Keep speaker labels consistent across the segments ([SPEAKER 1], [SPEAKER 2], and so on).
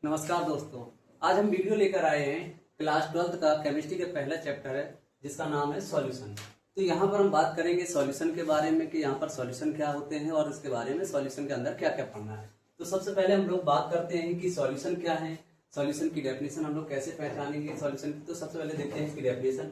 [SPEAKER 1] नमस्कार दोस्तों, आज हम वीडियो लेकर आए हैं क्लास 12th का केमिस्ट्री का पहला चैप्टर है जिसका नाम है सॉल्यूशन। तो यहाँ पर हम बात करेंगे सॉल्यूशन के बारे में कि यहाँ पर सॉल्यूशन क्या होते हैं और इसके बारे में सॉल्यूशन के अंदर क्या क्या पढ़ना है। तो सबसे पहले हम लोग बात करते हैं कि सॉल्यूशन क्या है, सॉल्यूशन की डेफिनेशन हम लोग कैसे पहचानेंगे सॉल्यूशन की। तो सबसे पहले देखते हैं इसकी डेफिनेशन।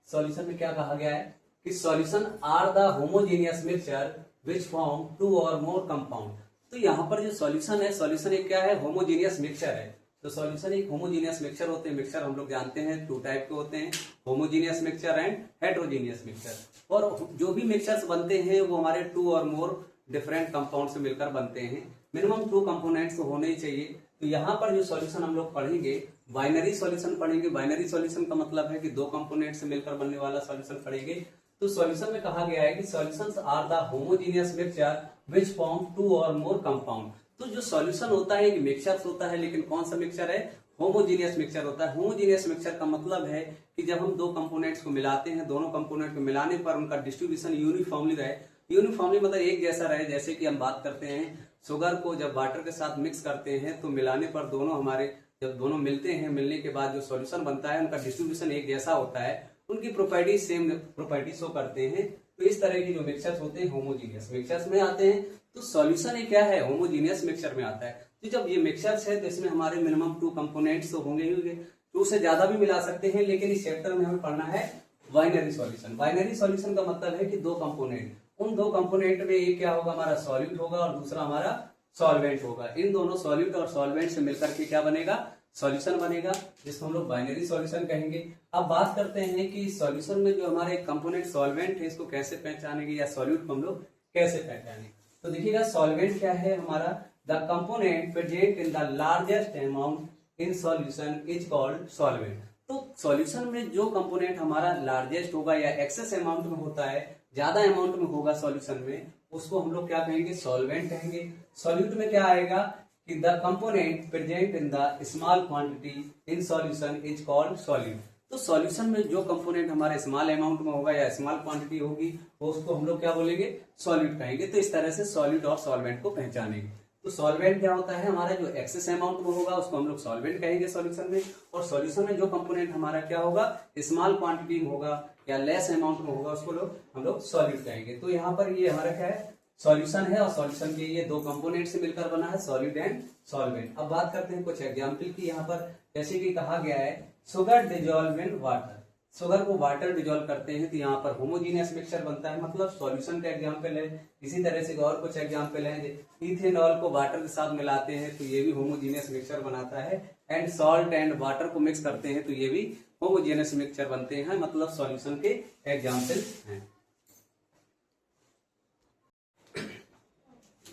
[SPEAKER 1] सॉल्यूशन में क्या कहा गया है कि solution are the homogeneous mixture which form two और मोर कंपाउंड। तो यहाँ पर जो सॉल्यूशन है, सॉल्यूशन एक क्या है, होमोजेनियस मिक्सचर है। तो सॉल्यूशन एक होमोजेनियस मिक्सचर होते हैं। मिक्सचर हम लोग जानते हैं दो टाइप के होते हैं, homogeneous mixture and heterogeneous mixture. और जो भी मिक्सचर्स बनते हैं वो हमारे टू और मोर डिफरेंट कंपाउंड से मिलकर बनते हैं। मिनिमम 2 कंपोनेंट्स होने ही चाहिए। तो यहाँ पर जो सॉल्यूशन हम लोग पढ़ेंगे, बाइनरी सॉल्यूशन पढ़ेंगे। बाइनरी सॉल्यूशन का मतलब है कि 2 कंपोनेंट से मिलकर बनने वाला सॉल्यूशन पढ़ेंगे। तो सॉल्यूशन में कहा गया है कि solutions are the homogeneous mixture which form 2 और मोर कंपाउंड। तो जो सॉल्यूशन होता है कि मिक्सचर होता है, लेकिन कौन सा मिक्सचर है, होमोजेनियस मिक्सचर होता है। होमोजेनियस मिक्सचर का मतलब है कि जब हम 2 कंपोनेंट्स को मिलाते हैं, दोनों कंपोनेंट को मिलाने पर उनका डिस्ट्रीब्यूशन यूनिफॉर्मली रहे। यूनिफॉर्मली मतलब एक जैसा रहे। जैसे कि हम बात करते हैं शुगर को जब वाटर के साथ मिक्स करते हैं तो मिलाने पर दोनों हमारे जब दोनों मिलते हैं, मिलने के बाद जो सॉल्यूशन बनता है उनका डिस्ट्रीब्यूशन एक जैसा होता है, उनकी प्रॉपर्टी सेम प्रॉपर्टी शो करते हैं। तो इस तरह की जो मिक्सचर्स होते हैं होमोजीनियस मिक्सचर्स में आते हैं। तो सॉल्यूशन ये क्या है, होमोजीनियस मिक्सचर में आता है। तो जब ये मिक्सचर्स है तो इसमें हमारे मिनिमम 2 कंपोनेंट्स तो होंगे ही होंगे। तो उससे ज्यादा भी मिला सकते हैं, लेकिन इस चैप्टर में हमें पढ़ना है बाइनरी सॉल्यूशन। बाइनरी सॉल्यूशन का मतलब है कि 2 कंपोनेंट, उन 2 कंपोनेंट में एक क्या होगा, हमारा सॉल्यूट होगा और दूसरा हमारा सॉल्वेंट होगा। इन दोनों सॉल्यूट और सॉल्वेंट से मिलकर के क्या बनेगा, सॉल्यूशन बनेगा, जिसको हम लोग बाइनरी सॉल्यूशन कहेंगे। अब बात करते हैं कि सॉल्यूशन में जो हमारे कंपोनेंट सॉल्वेंट है इसको कैसे पहचानेंगे या सॉल्यूट को हम लोग कैसे पहचानेंगे। तो देखिएगा सॉल्वेंट क्या है हमारा, the component present in the largest amount in solution is called solvent. तो सॉल्यूशन में जो कंपोनेंट हमारा लार्जेस्ट होगा या एक्सेस अमाउंट में होता है, ज्यादा अमाउंट में होगा सॉल्यूशन में, उसको हम लोग क्या कहेंगे, सॉल्वेंट कहेंगे। सॉल्यूट में क्या आएगा कि the component present in the small quantity in solution is called solute. तो सॉल्यूशन में जो कंपोनेंट हमारे स्मॉल अमाउंट में होगा या स्मॉल क्वांटिटी होगी वो उसको हम लोग क्या बोलेंगे, सॉल्यूट कहेंगे। तो इस तरह से सॉल्यूट और सॉल्वेंट को पहचानेंगे। तो सॉल्वेंट क्या होता है, हमारा जो एक्सेस अमाउंट में होगा उसको हम लोग सॉल्वेंट कहेंगे सॉल्यूशन में। और सॉल्यूशन में जो कंपोनेंट हमारा क्या होगा, स्मॉल क्वांटिटी में होगा या लेस अमाउंट में होगा, उसको हम लोग सॉल्यूट कहेंगे। तो यहाँ पर ये हमारा क्या है, सॉल्यूशन है। और सॉल्यूशन के ये 2 कंपोनेंट से मिलकर बना है, सॉल्यूट एंड सॉल्वेंट। अब बात करते हैं कुछ एग्जाम्पल की। यहाँ पर जैसे कि कहा गया है sugar dissolve in water. Sugar को वाटर डिजोल्व करते हैं तो यहाँ पर होमोजीनियस मिक्सचर बनता है, मतलब सॉल्यूशन का एग्जाम्पल है। इसी तरह से और कुछ एग्जाम्पल है, इथेनॉल को वाटर के साथ मिलाते हैं तो ये भी होमोजीनियस मिक्सचर बनाता है। एंड सॉल्ट एंड वाटर को मिक्स करते हैं तो ये भी होमोजीनियस मिक्सचर बनते हैं, मतलब सॉल्यूशन के एग्जाम्पल हैं।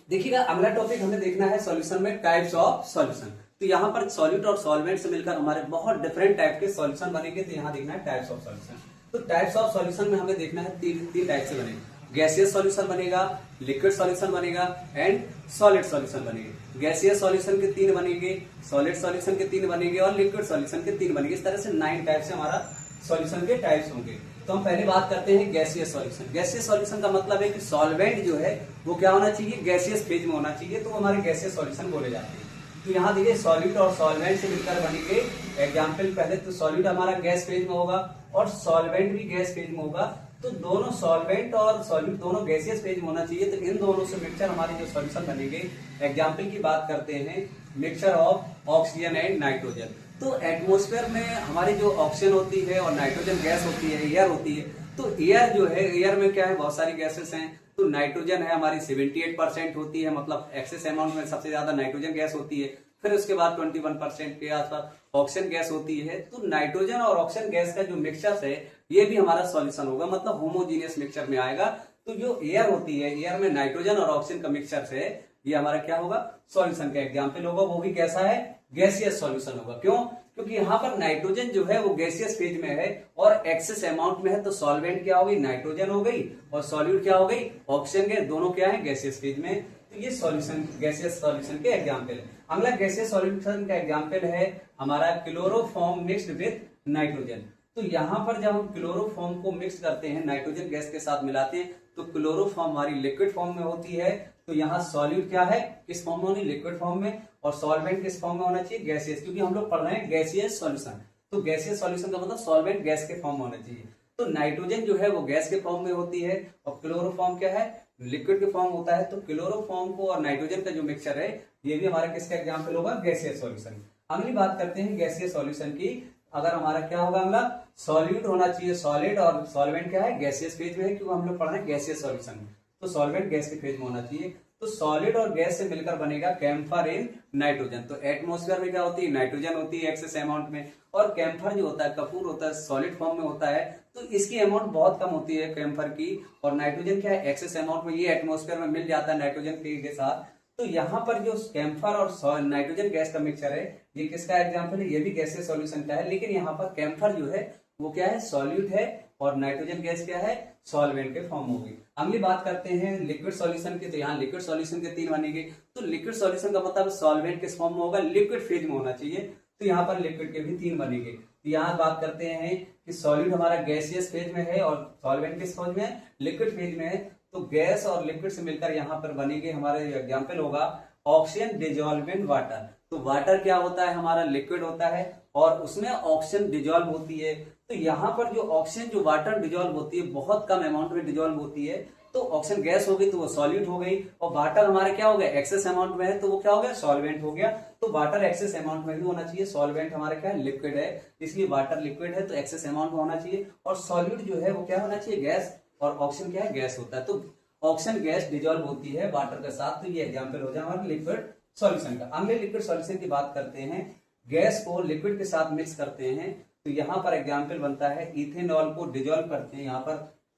[SPEAKER 1] देखिएगा अगला टॉपिक हमें देखना है सॉल्यूशन में टाइप्स ऑफ सॉल्यूशन। तो यहाँ पर सॉल्यूट और सॉल्वेंट से मिलकर हमारे बहुत डिफरेंट टाइप के सॉल्यूशन बनेंगे। तो यहाँ देखना है टाइप्स ऑफ सॉल्यूशन। तो टाइप्स ऑफ सॉल्यूशन में हमें देखना है तीन टाइप से बनेगा। गैसियस सॉल्यूशन बनेगा, लिक्विड सॉल्यूशन बनेगा एंड सॉलिड सॉल्यूशन बनेगा। गैसियस सॉल्यूशन के 3 बनेंगे, सॉलिड सॉल्यूशन के 3 बनेंगे और लिक्विड सॉल्यूशन के 3 बनेंगे। इस तरह से 9 टाइप से हमारा सॉल्यूशन के टाइप्स होंगे। तो हम पहले बात करते हैं गैसियस सॉल्यूशन। गैसियस सॉल्यूशन का मतलब है कि सॉल्वेंट जो है वो क्या होना चाहिए, गैसियस फेज में होना चाहिए, तो हमारे गैसियस सॉल्यूशन बोले जाते हैं। तो यहाँ देखिए सॉल्यूट और सॉल्वेंट से मिलकर बनेंगे एग्जाम्पल। पहले तो सॉल्यूट हमारा गैस फेज में होगा और सॉल्वेंट भी गैस फेज में होगा। तो दोनों सॉल्वेंट और सॉल्यूट दोनों गैसियस फेज में होना चाहिए। तो इन दोनों से मिक्सचर हमारे जो सॉल्यूशन बनेंगे, एग्जाम्पल की बात करते हैं mixture of oxygen and nitrogen. तो एटमॉस्फेयर में हमारी जो ऑक्सीजन होती है और नाइट्रोजन गैस होती है, एयर होती है। तो एयर जो है, एयर में क्या है, बहुत सारी गैसेस हैं। तो नाइट्रोजन है हमारी 78% होती है, मतलब एक्सेस अमाउंट में सबसे ज्यादा नाइट्रोजन गैस होती है। फिर उसके बाद 21% के आसपास ऑक्सीजन गैस होती है। तो नाइट्रोजन और ऑक्सीजन गैस का जो मिक्सचर है ये भी हमारा सॉल्यूशन होगा, मतलब होमोजीनियस मिक्सचर में आएगा। तो जो एयर होती है, एयर में नाइट्रोजन और ऑक्सीजन का मिक्सचर है, ये हमारा क्या होगा, सॉल्यूशन का एग्जाम्पल होगा। वो भी कैसा है, गैसियस सॉल्यूशन होगा। क्यों, क्योंकि यहाँ पर नाइट्रोजन जो है वो गैसियस फेज में है और एक्सेस अमाउंट में है। तो सॉल्वेंट क्या हो गई, नाइट्रोजन हो गई, और सॉल्यूट क्या हो गई, ऑक्सीजन गैस। दोनों क्या है, गैसियस फेज में। तो ये सॉल्यूशन गैसियस सॉल्यूशन के एग्जाम्पल है। अगला गैसियस सॉल्यूशन का एग्जाम्पल है हमारा क्लोरोफॉर्म मिक्स्ड विद नाइट्रोजन। तो यहाँ पर जब हम क्लोरोफॉर्म को मिक्स करते हैं, नाइट्रोजन गैस के साथ मिलाते हैं, तो क्लोरोफॉर्म हमारी लिक्विड फॉर्म में होती है। तो यहाँ सॉल्यूट क्या है, किस फॉर्म में होनी, लिक्विड फॉर्म में, और सॉल्वेंट किस फॉर्म में होना चाहिए, गैसियस, क्योंकि हम लोग पढ़ रहे हैं गैसियस सॉल्यूशन। तो गैसियस सॉल्यूशन का मतलब सॉल्वेंट गैस के फॉर्म में होना चाहिए। तो नाइट्रोजन जो है वो गैस के फॉर्म में होती है, और क्लोरोफॉर्म क्या है, लिक्विड के फॉर्म होता है। तो क्लोरोफॉर्म को और नाइट्रोजन का जो मिक्सचर है ये भी हमारा किसका एग्जाम्पल होगा, गैसियस सॉल्यूशन। अगली बात करते हैं गैसियस सॉल्यूशन की। अगर हमारा क्या होगा, अगला सॉल्यूट होना चाहिए सॉलिड, और सॉल्वेंट क्या है, गैसियस फेज में है, क्योंकि हम लोग पढ़ रहे हैं गैसियस सॉल्यूशन। तो सॉल्वेंट गैस के फेज में होना चाहिए। तो सॉलिड और गैस से मिलकर बनेगा कैम्फर इन नाइट्रोजन। तो एटमॉस्फेयर में क्या होती है, नाइट्रोजन होती है एक्सेस अमाउंट में, और कैम्फर जो होता है, कपूर होता है, सॉलिड फॉर्म में होता है, तो इसकी अमाउंट बहुत कम होती है कैम्फर की, और नाइट्रोजन क्या है, एक्सेस अमाउंट में, ये एटमॉस्फेयर में मिल जाता है नाइट्रोजन के साथ। तो यहाँ पर जो कैम्फर और नाइट्रोजन गैस का मिक्सचर है, ये किसका एग्जाम्पल है, ये भी गैसियस सॉल्यूशन का है। लेकिन यहाँ पर कैम्फर जो है वो क्या है, सॉल्यूट है, और नाइट्रोजन गैस क्या है, सॉल्वेंट के फॉर्म होगी। अगली बात करते हैं लिक्विड सॉल्यूशन की। तो यहाँ लिक्विड सॉल्यूशन के 3 बनेंगे। तो लिक्विड सॉल्यूशन का मतलब सॉल्वेंट किस फॉर्म में होगा, लिक्विड फेज में होना चाहिए। तो यहाँ पर लिक्विड के भी 3 बनेंगे। तो यहाँ बात करते हैं कि सॉल्यूट हमारा गैसियस फेज में है, और सॉल्वेंट किस फेज में है, लिक्विड फेज में है। तो गैस और लिक्विड से मिलकर यहाँ पर बनेंगे, हमारे एग्जाम्पल होगा ऑक्सीजन डिजॉल्व इन वाटर। तो वाटर क्या होता है, हमारा लिक्विड होता है, और उसमें ऑक्सीजन डिजॉल्व होती है। तो यहाँ पर जो ऑक्सीजन जो वाटर डिजॉल्व होती है, बहुत कम अमाउंट में डिजॉल्व होती है। तो ऑक्सीजन गैस हो गई तो वो सॉल्यूट हो गई, और वाटर हमारे क्या हो गया, एक्सेस अमाउंट में है, तो वो क्या हो गया, सॉल्वेंट हो गया। तो वाटर एक्सेस अमाउंट में भी होना चाहिए, सॉल्वेंट हमारा क्या है, लिक्विड है, इसलिए वाटर लिक्विड है तो एक्सेस अमाउंट में होना चाहिए। और सॉल्यूट जो है वो क्या होना चाहिए, गैस, और ऑक्सीजन क्या है, गैस होता है। तो ऑक्सीजन गैस डिजॉल्व होती है वाटर के साथ। तो ये एग्जाम्पल हो जाए हमारा लिक्विड सॉल्यूशन का। अगले लिक्विड सॉल्यूशन की बात करते हैं, गैस को लिक्विड के साथ मिक्स करते हैं। तो यहाँ पर एग्जाम्पल बनता है इथेनॉल को डिजॉल्व करते हैं,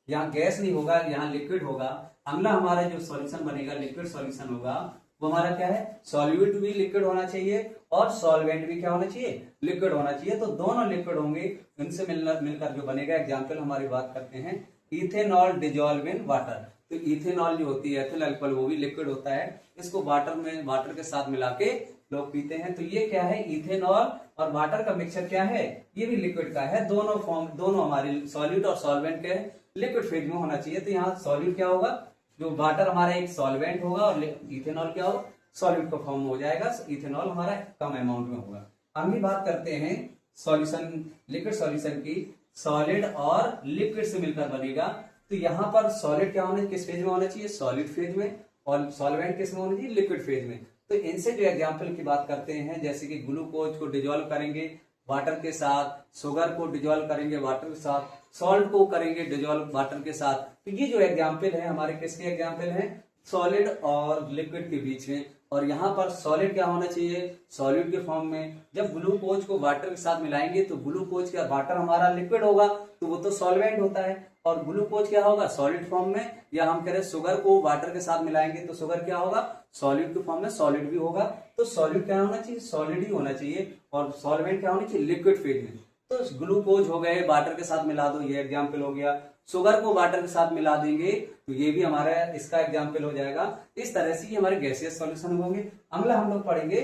[SPEAKER 1] यहाँ गैस नहीं होगा, यहाँ लिक्विड होगा। अगला हमारा जो सॉल्यूशन बनेगा, लिक्विड सॉल्यूशन होगा, वो हमारा क्या है, सॉल्यूट भी लिक्विड होना चाहिए, और सॉल्वेंट भी क्या होना चाहिए, लिक्विड होना चाहिए। तो दोनों लिक्विड होंगे, इनसे मिलकर जो बनेगा एग्जाम्पल हमारी बात करते हैं इथेनॉल डिजॉल्व इन वाटर। तो इथेनॉल जो होती है एथिल अल्कोहल, वो भी लिक्विड होता है, इसको वाटर के साथ मिला के लोग पीते हैं। तो ये क्या है, इथेनॉल और वाटर का मिक्सचर क्या है, ये भी लिक्विड का है। दोनों हमारे सॉल्यूट और सॉल्वेंट के लिक्विड फेज में होना चाहिए। तो यहाँ सॉल्यूट क्या होगा, जो वाटर हमारा एक सॉल्वेंट होगा, और इथेनॉल क्या होगा, सॉल्यूट का फॉर्म हो जाएगा। इथेनॉल हमारा कम अमाउंट में होगा। अगली बात करते हैं सॉल्यूशन, लिक्विड सॉल्यूशन की। सॉलिड और लिक्विड से मिलकर बनेगा। तो यहाँ पर सॉलिड क्या होना, किस फेज में होना चाहिए, सॉलिड फेज में, और सॉल्वेंट किस में होना चाहिए, लिक्विड फेज में। तो इनसे जो एग्जाम्पल की बात करते हैं, जैसे कि ग्लूकोज को डिजोल्व करेंगे वाटर के साथ, शुगर को डिजोल्व करेंगे वाटर के साथ, सॉल्ट को करेंगे डिजोल्व वाटर के साथ। तो ये जो एग्जाम्पल है हमारे किसके एग्जाम्पल हैं, सॉलिड और लिक्विड के बीच में। और यहाँ पर सॉलिड क्या होना चाहिए, सॉलिड के फॉर्म में। जब ग्लूकोज को वाटर के साथ मिलाएंगे तो ग्लूकोज का वाटर हमारा लिक्विड होगा, तो वो तो सॉल्वेंट होता है, और ग्लूकोज क्या होगा, सॉलिड फॉर्म में। या हम कह रहे शुगर को वाटर के साथ मिलाएंगे तो शुगर क्या होगा, सॉलिड के फॉर्म में, सॉलिड भी होगा। तो सॉलिड क्या होना चाहिए, सॉलिड ही होना चाहिए, और सॉल्वेंट क्या होना चाहिए, लिक्विड फेज में। तो ग्लूकोज हो गए, वाटर के साथ मिला दो, ये एग्जाम्पल हो गया। शुगर को वाटर के साथ मिला देंगे तो ये भी हमारा इसका एग्जाम्पल हो जाएगा। इस तरह से ये हमारे गैसियस सॉल्यूशन होंगे। अगला हम लोग पढ़ेंगे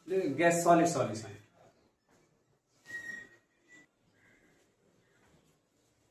[SPEAKER 1] गैस सॉलिड सॉल्यूशन।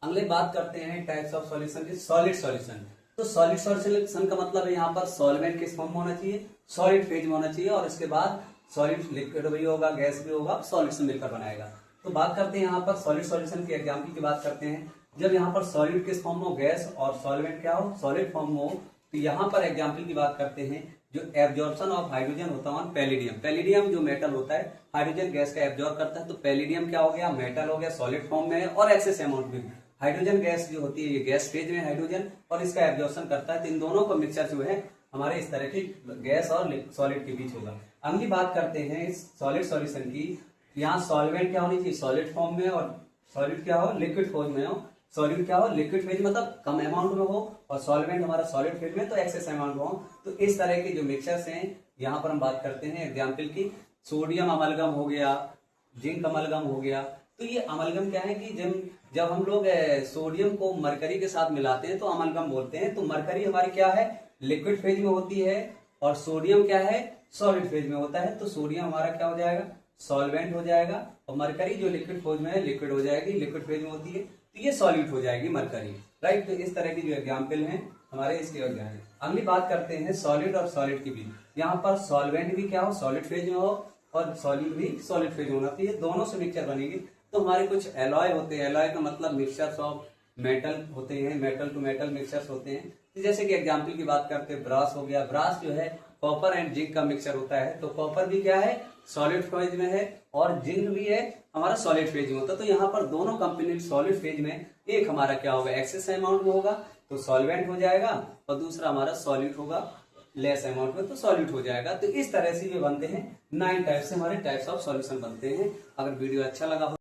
[SPEAKER 1] अगले बात करते हैं टाइप्स ऑफ सॉल्यूशन की, सॉलिड सॉल्यूशन। तो सॉलिड सॉल्यूशन का मतलब है यहाँ पर सॉल्वेंट किस फॉर्म में होना चाहिए, सॉलिड फेज में होना चाहिए, और इसके बाद सॉलिड लिक्विड भी होगा, गैस भी होगा, सॉल्यूशन मिलकर बनाएगा। तो बात करते हैं यहाँ पर सॉलिड सॉल्यूशन के एग्जाम्पल की बात करते हैं। जब यहाँ पर सॉलिड किस फॉर्म में हो, गैस, और सॉल्वेंट क्या हो, सॉलिड फॉर्म में हो, तो यहाँ पर एग्जाम्पल की बात करते हैं। जो एब्जॉर्प्शन ऑफ हाइड्रोजन होता है पैलिडियम, पैलिडियम जो मेटल होता है हाइड्रोजन गैस का एब्जॉर्ब करता है। तो पैलिडियम क्या हो गया, मेटल हो गया, सॉलिड फॉर्म में है, और एक्सेस अमाउंट में। हाइड्रोजन गैस जो होती है ये गैस फेज में हाइड्रोजन, और इसका एब्जॉर्प्शन करता है। तो इन दोनों का मिक्सचर जो है हमारे इस तरह की गैस और सॉलिड के बीच होगा। अगली बात करते हैं सॉलिड सॉल्यूशन की। यहाँ सॉल्वेंट क्या होनी चाहिए, सॉलिड फॉर्म में, और सॉलिड क्या हो, लिक्विड फॉर्म में हो। सॉलिड क्या हो, लिक्विड फेज मतलब कम अमाउंट में हो, और सॉल्वेंट हमारा सॉलिड फेज में तो एक्सेस अमाउंट में हो। तो इस तरह के जो मिक्सचर्स हैं यहाँ पर हम बात करते हैं एग्जाम्पल की। सोडियम अमलगम हो गया, जिंक अमलगम हो गया। तो ये अमलगम क्या है कि जब हम लोग सोडियम को मरकरी के साथ मिलाते हैं तो अमलगम बोलते हैं। तो मरकरी हमारी क्या है, लिक्विड फेज में होती है, और सोडियम क्या है, सॉलिड फेज में होता है। तो सोडियम हमारा क्या हो जाएगा, सॉल्वेंट हो जाएगा, और मरकरी जो लिक्विड फेज में है, लिक्विड हो जाएगी, लिक्विड फेज में होती है, तो ये सॉलिड हो जाएगी मरकरी। राइट। तो इस तरह की जो एग्जाम्पल है हमारे इसके एग्जाम्पल है। अगली बात करते हैं सॉलिड और सॉलिड की भी। यहाँ पर सॉल्वेंट भी क्या हो, सॉलिड फेज में हो, और सॉलिड भी सॉलिड फेज में होना। तो ये दोनों से मिक्सचर बनेगी। तो हमारे कुछ एलॉय होते हैं, एलॉय का मतलब मिक्सचर्स ऑफ मेटल होते हैं, मेटल टू मेटल मिक्सचर्स होते हैं। तो जैसे कि एग्जाम्पल की बात करते हैं, ब्रास हो गया। ब्रास जो है कॉपर एंड जिंक का मिक्सचर होता है। तो कॉपर भी क्या है, सॉलिड फेज में है, और जिंक भी है हमारा सॉलिड फेज में होता है। तो यहाँ पर दोनों कंपोनेंट सॉलिड फेज में, एक हमारा क्या होगा, एक्सेस अमाउंट में होगा तो सॉल्वेंट हो जाएगा, और दूसरा हमारा सॉलिड होगा लेस अमाउंट में तो सॉल्यूट हो जाएगा। तो इस तरह से ये बनते हैं 9 टाइप से हमारे टाइप्स ऑफ सॉल्यूशन बनते हैं। अगर वीडियो अच्छा लगा हो